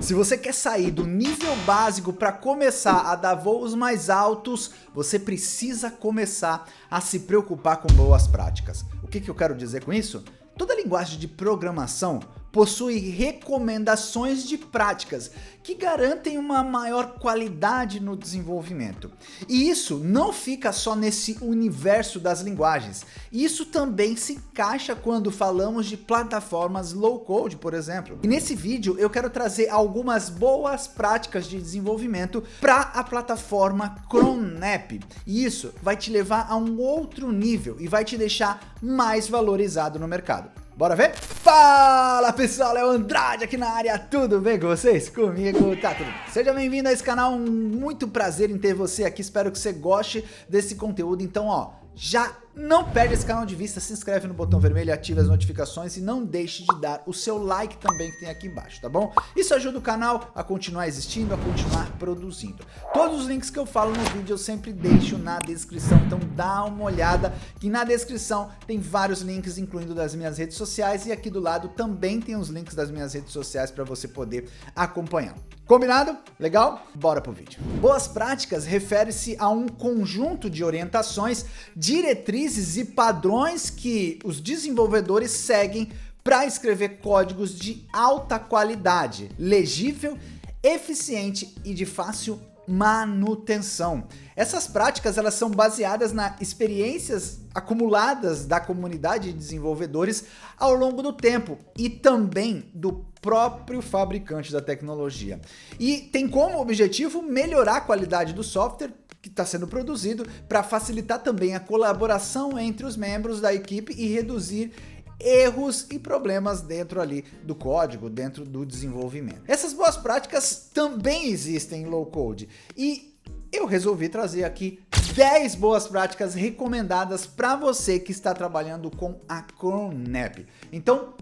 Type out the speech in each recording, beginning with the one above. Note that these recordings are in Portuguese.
Se você quer sair do nível básico para começar a dar voos mais altos, você precisa começar a se preocupar com boas práticas. O que eu quero dizer com isso? Toda linguagem de programação possui recomendações de práticas que garantem uma maior qualidade no desenvolvimento. E isso não fica só nesse universo das linguagens. Isso também se encaixa quando falamos de plataformas low-code, por exemplo. E nesse vídeo eu quero trazer algumas boas práticas de desenvolvimento para a plataforma Cronep. E isso vai te levar a um outro nível e vai te deixar mais valorizado no mercado. Bora ver? Fala pessoal, é o Andrade aqui na área, tudo bem com vocês? Comigo tá tudo bem. Seja bem-vindo a esse canal, muito prazer em ter você aqui, espero que você goste desse conteúdo. Então ó, já não perde esse canal de vista, se inscreve no botão vermelho, ative as notificações e não deixe de dar o seu like também que tem aqui embaixo, tá bom? Isso ajuda o canal a continuar existindo, a continuar produzindo. Todos os links que eu falo no vídeo eu sempre deixo na descrição, então dá uma olhada que na descrição tem vários links, incluindo das minhas redes sociais, e aqui do lado também tem os links das minhas redes sociais para você poder acompanhar. Combinado? Legal? Bora pro vídeo. Boas práticas refere-se a um conjunto de orientações, diretrizes e padrões que os desenvolvedores seguem para escrever códigos de alta qualidade, legível, eficiente e de fácil manutenção. Essas práticas elas são baseadas nas experiências acumuladas da comunidade de desenvolvedores ao longo do tempo e também do próprio fabricante da tecnologia. E tem como objetivo melhorar a qualidade do software que está sendo produzido para facilitar também a colaboração entre os membros da equipe e reduzir erros e problemas dentro ali do código, dentro do desenvolvimento. Essas boas práticas também existem em low code e eu resolvi trazer aqui 10 boas práticas recomendadas para você que está trabalhando com a Cronep. Então,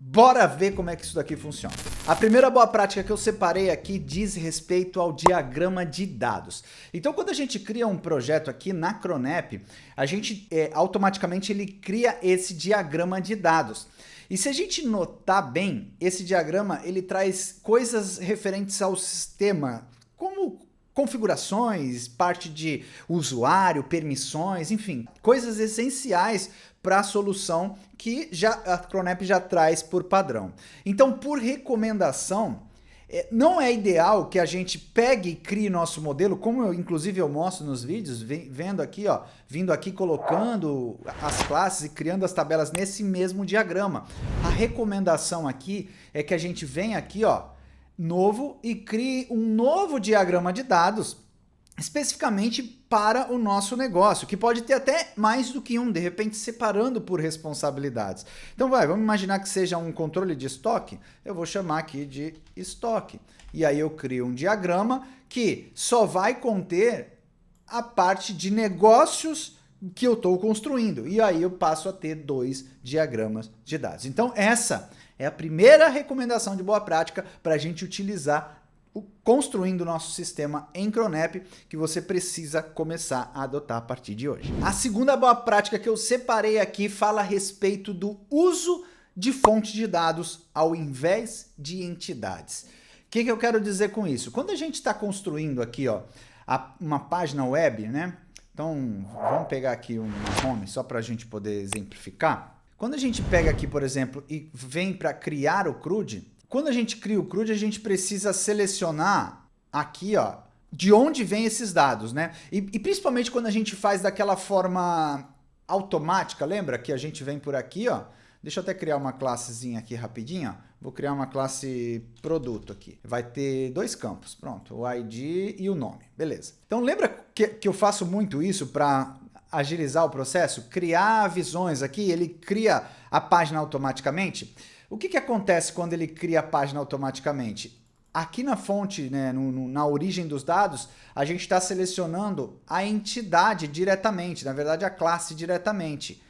bora ver como é que isso daqui funciona. A primeira boa prática que eu separei aqui diz respeito ao diagrama de dados. Então, quando a gente cria um projeto aqui na Cronep, a gente automaticamente ele cria esse diagrama de dados. E se a gente notar bem, esse diagrama ele traz coisas referentes ao sistema, como configurações, parte de usuário, permissões, enfim, coisas essenciais para a solução que a Cronep já traz por padrão. Então, por recomendação, não é ideal que a gente pegue e crie nosso modelo, como inclusive eu mostro nos vídeos, vindo aqui colocando as classes e criando as tabelas nesse mesmo diagrama. A recomendação aqui é que a gente venha aqui, novo, e crie um novo diagrama de dados especificamente para o nosso negócio, que pode ter até mais do que um, de repente separando por responsabilidades. Então vamos imaginar que seja um controle de estoque, eu vou chamar aqui de estoque. E aí eu crio um diagrama que só vai conter a parte de negócios que eu estou construindo. E aí eu passo a ter 2 diagramas de dados. Então essa é a primeira recomendação de boa prática para a gente utilizar construindo o nosso sistema em Cronep, que você precisa começar a adotar a partir de hoje. A segunda boa prática que eu separei aqui fala a respeito do uso de fonte de dados ao invés de entidades. O que eu quero dizer com isso? Quando a gente está construindo aqui uma página web, né? Então vamos pegar aqui uma home só para a gente poder exemplificar. Quando a gente pega aqui, por exemplo, e vem para criar o CRUD, quando a gente cria o CRUD, a gente precisa selecionar aqui, de onde vem esses dados, né? E principalmente quando a gente faz daquela forma automática, lembra que a gente vem por aqui, Deixa eu até criar uma classezinha aqui rapidinho, Vou criar uma classe produto aqui. Vai ter 2 campos, pronto, o ID e o nome, beleza. Então lembra que eu faço muito isso para agilizar o processo? Criar visões aqui, ele cria a página automaticamente. O que acontece quando ele cria a página automaticamente? Aqui na fonte, né, na origem dos dados, a gente está selecionando a entidade diretamente, na verdade a classe diretamente,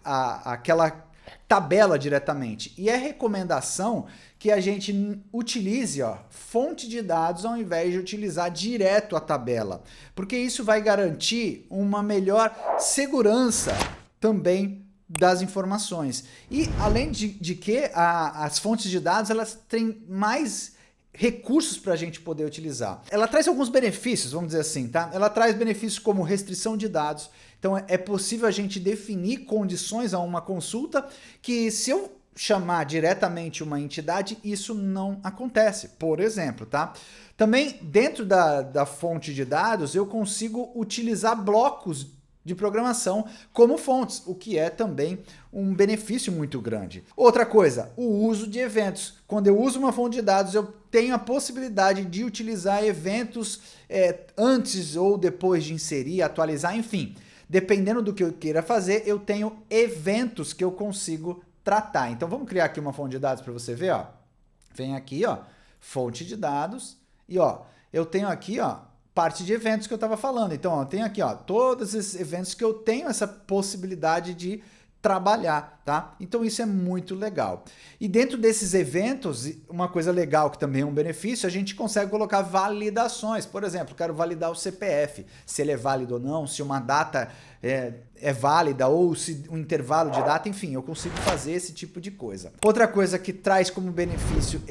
aquela tabela diretamente. E é recomendação que a gente utilize fonte de dados ao invés de utilizar direto a tabela, porque isso vai garantir uma melhor segurança também das informações. E além de que as fontes de dados elas têm mais recursos para a gente poder utilizar. Ela traz alguns benefícios, vamos dizer assim, tá? Ela traz benefícios como restrição de dados. Então é possível a gente definir condições a uma consulta que, se eu chamar diretamente uma entidade, isso não acontece, por exemplo, tá? Também dentro da fonte de dados eu consigo utilizar blocos de programação como fontes, o que é também um benefício muito grande. Outra coisa, o uso de eventos. Quando eu uso uma fonte de dados, eu tenho a possibilidade de utilizar eventos antes ou depois de inserir, atualizar, enfim. Dependendo do que eu queira fazer, eu tenho eventos que eu consigo tratar. Então vamos criar aqui uma fonte de dados para você ver, ó. Vem aqui, ó, fonte de dados e ó, eu tenho aqui, ó, parte de eventos que eu estava falando. Então, ó, tem aqui, ó, todos esses eventos que eu tenho essa possibilidade de trabalhar, tá? Então isso é muito legal. E dentro desses eventos, uma coisa legal que também é um benefício, a gente consegue colocar validações. Por exemplo, quero validar o CPF, se ele é válido ou não, se uma data é válida ou se um intervalo de data, enfim, eu consigo fazer esse tipo de coisa. Outra coisa que traz como benefício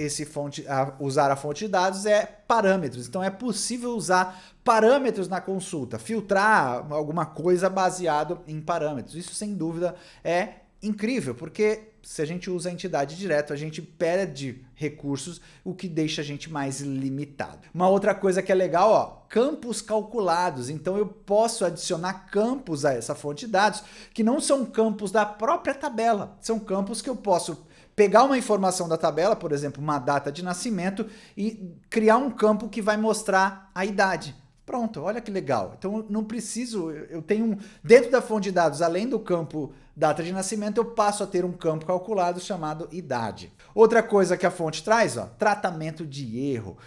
usar a fonte de dados é parâmetros. Então é possível usar parâmetros na consulta, filtrar alguma coisa baseado em parâmetros. Isso sem dúvida é incrível, porque se a gente usa a entidade direto, a gente perde recursos, o que deixa a gente mais limitado. Uma outra coisa que é legal, ó, campos calculados. Então eu posso adicionar campos a essa fonte de dados que não são campos da própria tabela, são campos que eu posso pegar uma informação da tabela, por exemplo, uma data de nascimento, e criar um campo que vai mostrar a idade. Pronto, olha que legal. Então não preciso, eu tenho dentro da fonte de dados, além do campo data de nascimento, eu passo a ter um campo calculado chamado idade. Outra coisa que a fonte traz, ó, tratamento de erro.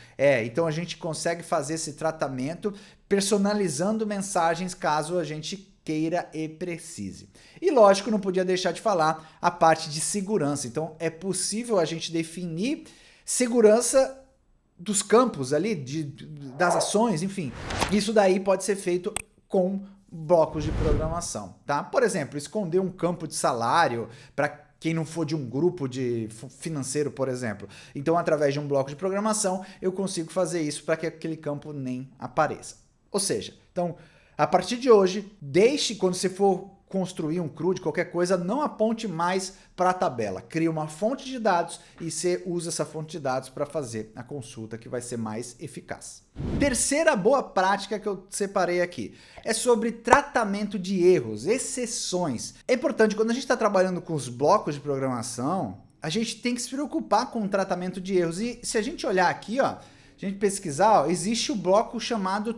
Então a gente consegue fazer esse tratamento personalizando mensagens caso a gente queira e precise. E lógico, não podia deixar de falar a parte de segurança. Então é possível a gente definir segurança dos campos ali, das ações, enfim. Isso daí pode ser feito com blocos de programação, tá? Por exemplo, esconder um campo de salário para quem não for de um grupo de financeiro, por exemplo. Então, através de um bloco de programação, eu consigo fazer isso para que aquele campo nem apareça. Ou seja, então, a partir de hoje, deixe, quando você for construir um CRUD, qualquer coisa, não aponte mais para a tabela. Crie uma fonte de dados e você usa essa fonte de dados para fazer a consulta, que vai ser mais eficaz. Terceira boa prática que eu separei aqui é sobre tratamento de erros, exceções. É importante, quando a gente está trabalhando com os blocos de programação, a gente tem que se preocupar com o tratamento de erros. E se a gente olhar aqui, ó, a gente pesquisar, ó, existe o bloco chamado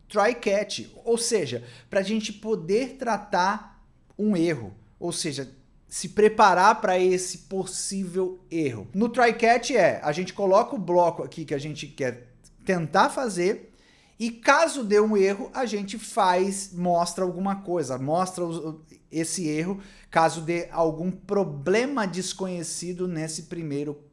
try-catch, ou seja, para a gente poder tratar um erro, ou seja, se preparar para esse possível erro. No try-catch a gente coloca o bloco aqui que a gente quer tentar fazer e caso dê um erro, a gente mostra alguma coisa, mostra esse erro caso dê algum problema desconhecido nesse primeiro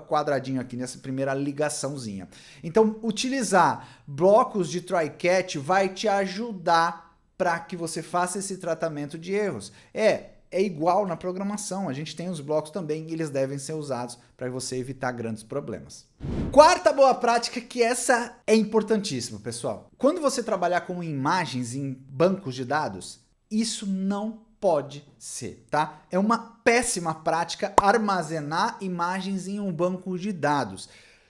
quadradinho aqui, nessa primeira ligaçãozinha. Então, utilizar blocos de try-catch vai te ajudar para que você faça esse tratamento de erros. É igual na programação, a gente tem os blocos também e eles devem ser usados para você evitar grandes problemas. Quarta boa prática, que essa é importantíssima, pessoal. Quando você trabalhar com imagens em bancos de dados, isso não pode ser, tá? É uma péssima prática armazenar imagens em um banco de dados.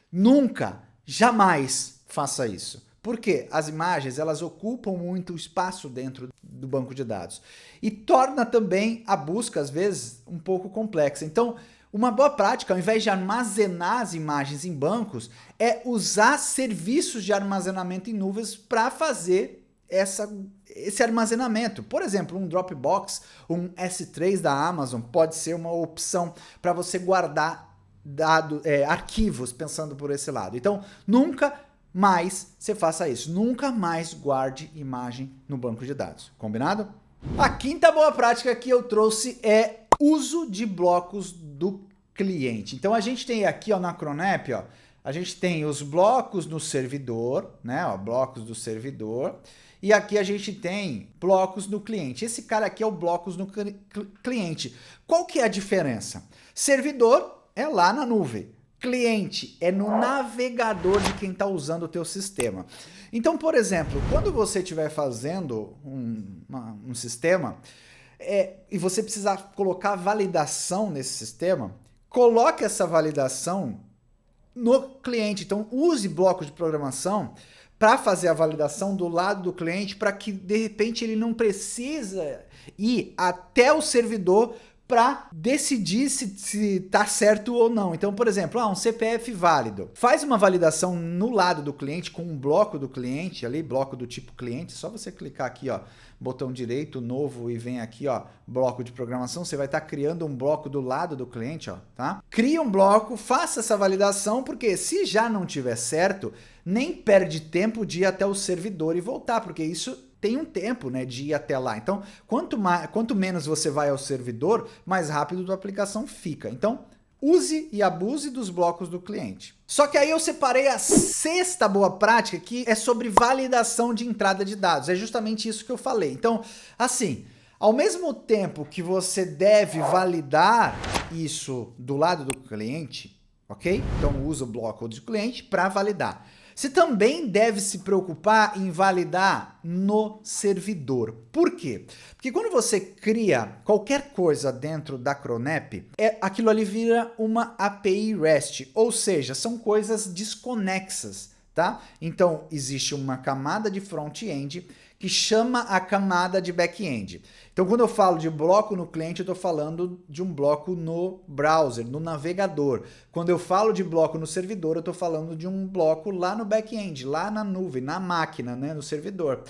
Nunca, jamais faça isso. Por quê? As imagens, elas ocupam muito espaço dentro do banco de dados e torna também a busca, às vezes, um pouco complexa. Então, uma boa prática, ao invés de armazenar as imagens em bancos, é usar serviços de armazenamento em nuvens para fazer esse armazenamento. Por exemplo, um Dropbox, um S3 da Amazon pode ser uma opção para você guardar arquivos, pensando por esse lado. Então, nunca mais você faça isso. Nunca mais guarde imagem no banco de dados. Combinado? A quinta boa prática que eu trouxe é uso de blocos do cliente. Então, a gente tem aqui, ó, na Cronep, ó, a gente tem os blocos no servidor, né? Ó, blocos do servidor. E aqui a gente tem blocos no cliente. Esse cara aqui é o blocos no cliente. Qual que é a diferença? Servidor é lá na nuvem. cliente, é no navegador de quem está usando o teu sistema. Então, por exemplo, quando você estiver fazendo um sistema e você precisar colocar validação nesse sistema, coloque essa validação no cliente. Então, use blocos de programação para fazer a validação do lado do cliente, para que, de repente, ele não precisa ir até o servidor para decidir se tá certo ou não. Então, por exemplo, um CPF válido. Faz uma validação no lado do cliente com um bloco do cliente, ali, bloco do tipo cliente. Só você clicar aqui, ó, botão direito, novo, e vem aqui, ó, bloco de programação. Você vai estar criando um bloco do lado do cliente, ó, tá? Cria um bloco, faça essa validação, porque se já não tiver certo, nem perde tempo de ir até o servidor e voltar, porque isso tem um tempo, né, de ir até lá. Então, quanto menos você vai ao servidor, mais rápido a aplicação fica. Então, use e abuse dos blocos do cliente. Só que aí eu separei a sexta boa prática, que é sobre validação de entrada de dados. É justamente isso que eu falei. Então, assim, ao mesmo tempo que você deve validar isso do lado do cliente, ok? Então, usa o bloco do cliente para validar. Você também deve se preocupar em validar no servidor. Por quê? Porque quando você cria qualquer coisa dentro da Cronep, aquilo ali vira uma API REST, ou seja, são coisas desconexas, tá? Então, existe uma camada de front-end que chama a camada de back-end. Então, quando eu falo de bloco no cliente, eu estou falando de um bloco no browser, no navegador. Quando eu falo de bloco no servidor, eu estou falando de um bloco lá no back-end, lá na nuvem, na máquina, né, no servidor.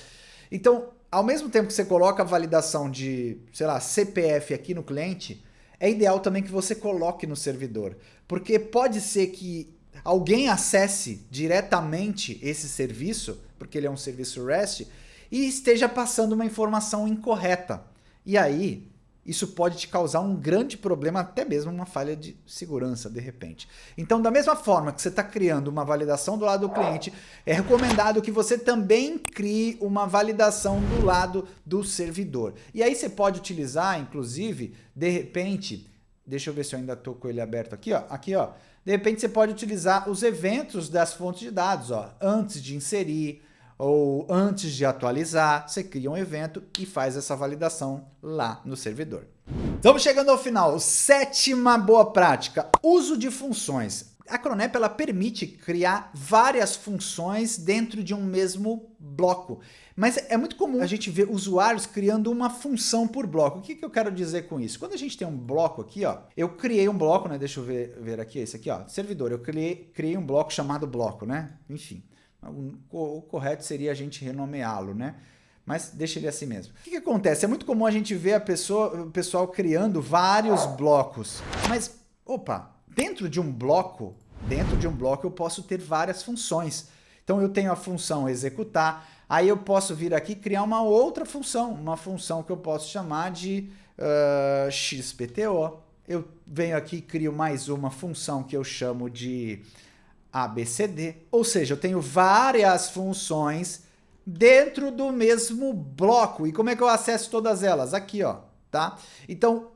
Então, ao mesmo tempo que você coloca a validação de, sei lá, CPF aqui no cliente, é ideal também que você coloque no servidor. Porque pode ser que alguém acesse diretamente esse serviço, porque ele é um serviço REST, e esteja passando uma informação incorreta. E aí, isso pode te causar um grande problema, até mesmo uma falha de segurança, de repente. Então, da mesma forma que você está criando uma validação do lado do cliente, é recomendado que você também crie uma validação do lado do servidor. E aí você pode utilizar, inclusive, de repente, deixa eu ver se eu ainda estou com ele aberto aqui, ó. Aqui, ó. De repente, você pode utilizar os eventos das fontes de dados, ó, antes de inserir, ou antes de atualizar, você cria um evento e faz essa validação lá no servidor. Estamos chegando ao final. Sétima boa prática, uso de funções. A Cronep, ela permite criar várias funções dentro de um mesmo bloco. Mas é muito comum a gente ver usuários criando uma função por bloco. O que eu quero dizer com isso? Quando a gente tem um bloco aqui, ó, eu criei um bloco, né? Deixa eu ver aqui, esse aqui, ó, servidor. Eu criei um bloco chamado bloco, né? Enfim. O correto seria a gente renomeá-lo, né? Mas deixa ele assim mesmo. O que acontece? É muito comum a gente ver o pessoal criando vários blocos. Mas, opa, dentro de um bloco eu posso ter várias funções. Então eu tenho a função executar, aí eu posso vir aqui e criar uma outra função, uma função que eu posso chamar de XPTO. Eu venho aqui e crio mais uma função que eu chamo de ABCD, ou seja, eu tenho várias funções dentro do mesmo bloco. E como é que eu acesso todas elas? Aqui, ó, tá? Então,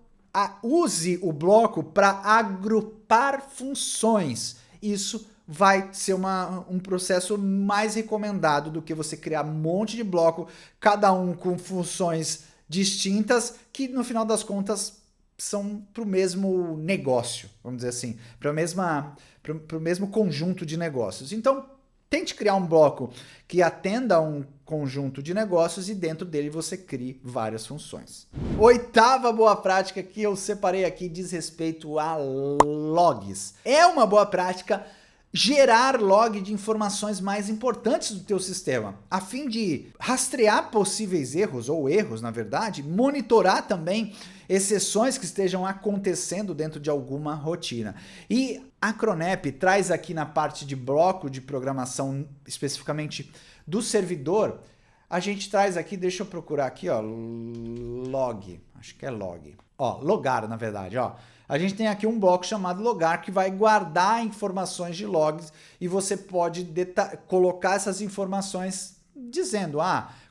use o bloco para agrupar funções. Isso vai ser um processo mais recomendado do que você criar um monte de bloco, cada um com funções distintas, que no final das contas são para o mesmo negócio, vamos dizer assim, para o mesmo conjunto de negócios. Então, tente criar um bloco que atenda a um conjunto de negócios e dentro dele você crie várias funções. Oitava boa prática que eu separei aqui diz respeito a logs. É uma boa prática gerar log de informações mais importantes do teu sistema, a fim de rastrear possíveis erros, ou erros, na verdade, monitorar também exceções que estejam acontecendo dentro de alguma rotina. E a Cronep traz aqui na parte de bloco de programação, especificamente do servidor, a gente traz aqui, deixa eu procurar aqui, ó, log, acho que é log. Ó, logar, na verdade, ó. A gente tem aqui um bloco chamado logar que vai guardar informações de logs e você pode colocar essas informações dizendo,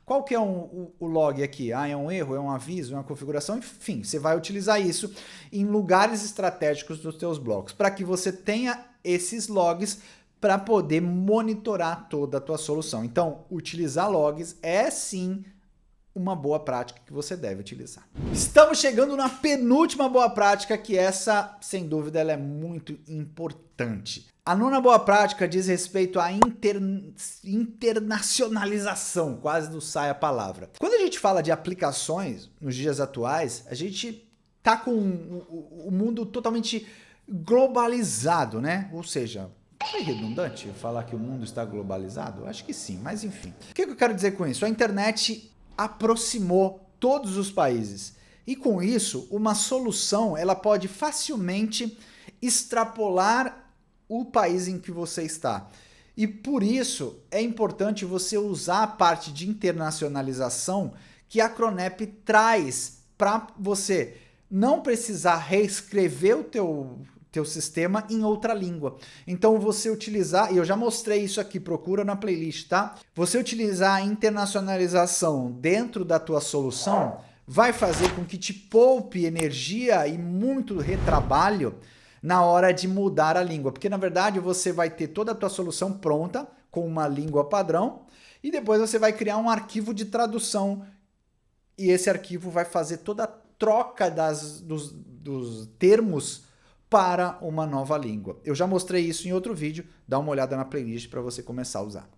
Qual que é o log aqui? Ah, é um erro, é um aviso, é uma configuração, enfim, você vai utilizar isso em lugares estratégicos dos teus blocos, para que você tenha esses logs para poder monitorar toda a tua solução. Então, utilizar logs é sim uma boa prática que você deve utilizar. Estamos chegando na penúltima boa prática, que essa, sem dúvida, ela é muito importante. A nona boa prática diz respeito à internacionalização, quase não sai a palavra. Quando a gente fala de aplicações nos dias atuais, a gente tá com o mundo totalmente globalizado, né? Ou seja, é redundante falar que o mundo está globalizado? Acho que sim, mas enfim. O que eu quero dizer com isso? A internet aproximou todos os países. E com isso, uma solução ela pode facilmente extrapolar o país em que você está. E por isso é importante você usar a parte de internacionalização que a Cronep traz para você não precisar reescrever o teu sistema em outra língua. Então você utilizar, e eu já mostrei isso aqui, procura na playlist, tá? Você utilizar a internacionalização dentro da tua solução vai fazer com que te poupe energia e muito retrabalho na hora de mudar a língua, porque na verdade você vai ter toda a tua solução pronta com uma língua padrão e depois você vai criar um arquivo de tradução e esse arquivo vai fazer toda a troca dos termos para uma nova língua. Eu já mostrei isso em outro vídeo, dá uma olhada na playlist para você começar a usar.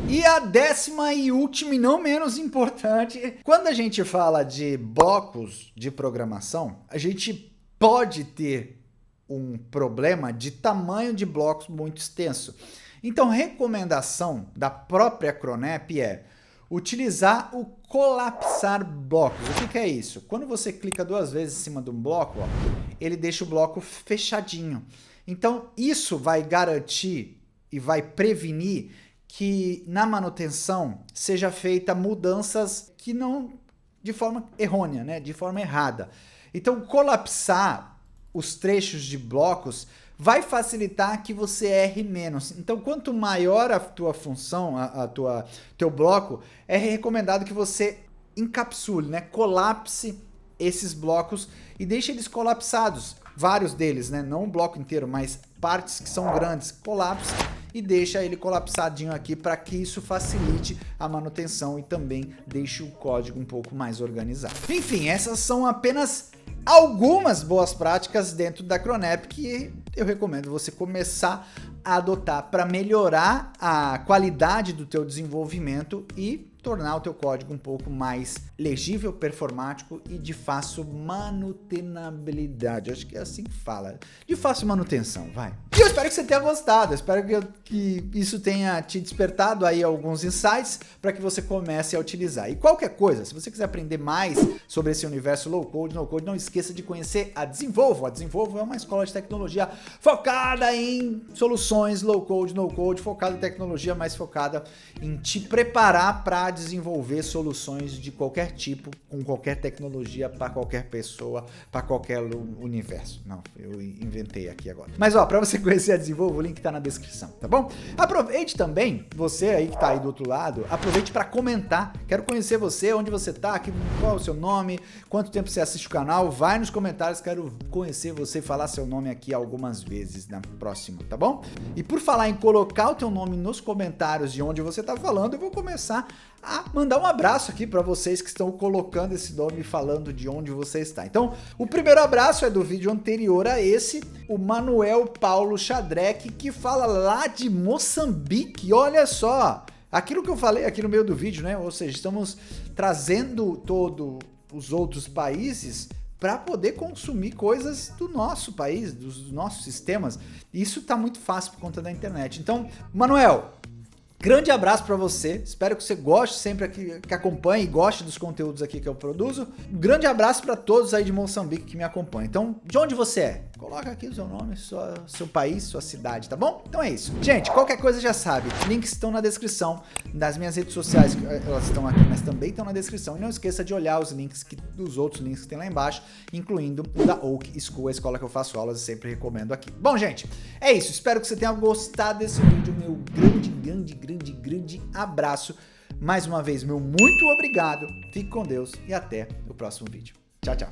E a décima e última e não menos importante, quando a gente fala de blocos de programação, a gente pode ter um problema de tamanho de blocos muito extenso. Então, recomendação da própria Cronep é utilizar o colapsar blocos. O que é isso? Quando você clica 2 vezes em cima de um bloco, ó, ele deixa o bloco fechadinho. Então, isso vai garantir e vai prevenir que na manutenção seja feita mudanças que não de forma errônea, né? De forma errada. Então, colapsar os trechos de blocos vai facilitar que você erre menos. Então, quanto maior a tua função, teu bloco, é recomendado que você encapsule, né? Colapse esses blocos e deixe eles colapsados. Vários deles, né? Não o bloco inteiro, mas partes que são grandes. Colapse e deixa ele colapsadinho aqui para que isso facilite a manutenção e também deixe o código um pouco mais organizado. Enfim, essas são apenas algumas boas práticas dentro da Cronep que eu recomendo você começar a adotar para melhorar a qualidade do teu desenvolvimento e tornar o teu código um pouco mais legível, performático e de fácil manutenabilidade. Acho que é assim que fala. De fácil manutenção, vai. E eu espero que você tenha gostado. Eu espero que isso tenha te despertado aí alguns insights para que você comece a utilizar. E qualquer coisa, se você quiser aprender mais sobre esse universo low code, no code, não esqueça de conhecer a Desenvolvo. A Desenvolvo é uma escola de tecnologia focada em soluções low code, no code, focada em tecnologia, mais focada em te preparar para desenvolver soluções de qualquer tipo, com qualquer tecnologia, para qualquer pessoa, para qualquer universo. Não, eu inventei aqui agora. Mas ó, para você conhecer a Desenvolvo, o link tá na descrição, tá bom? Aproveite também, você aí que tá aí do outro lado, aproveite para comentar. Quero conhecer você, onde você tá, qual é o seu nome, quanto tempo você assiste o canal, vai nos comentários, quero conhecer você, falar seu nome aqui algumas vezes na próxima, tá bom? E por falar em colocar o teu nome nos comentários de onde você tá falando, eu vou começar a mandar um abraço aqui para vocês que estão colocando esse nome e falando de onde você está. Então, o primeiro abraço é do vídeo anterior a esse, o Manuel Paulo Xadrec, que fala lá de Moçambique. Olha só, aquilo que eu falei aqui no meio do vídeo, né? Ou seja, estamos trazendo todos os outros países para poder consumir coisas do nosso país, dos nossos sistemas. Isso tá muito fácil por conta da internet. Então, Manuel, grande abraço para você, espero que você goste sempre que acompanhe e goste dos conteúdos aqui que eu produzo. Um grande abraço para todos aí de Moçambique que me acompanham. Então, de onde você é? Coloca aqui o seu nome, seu país, sua cidade, tá bom? Então é isso. Gente, qualquer coisa já sabe, links estão na descrição das minhas redes sociais, elas estão aqui, mas também estão na descrição. E não esqueça de olhar os links dos outros links que tem lá embaixo, incluindo o da Oak School, a escola que eu faço aulas e sempre recomendo aqui. Bom, gente, é isso. Espero que você tenha gostado desse vídeo. Meu grande abraço. Mais uma vez, meu muito obrigado, fique com Deus e até o próximo vídeo. Tchau, tchau.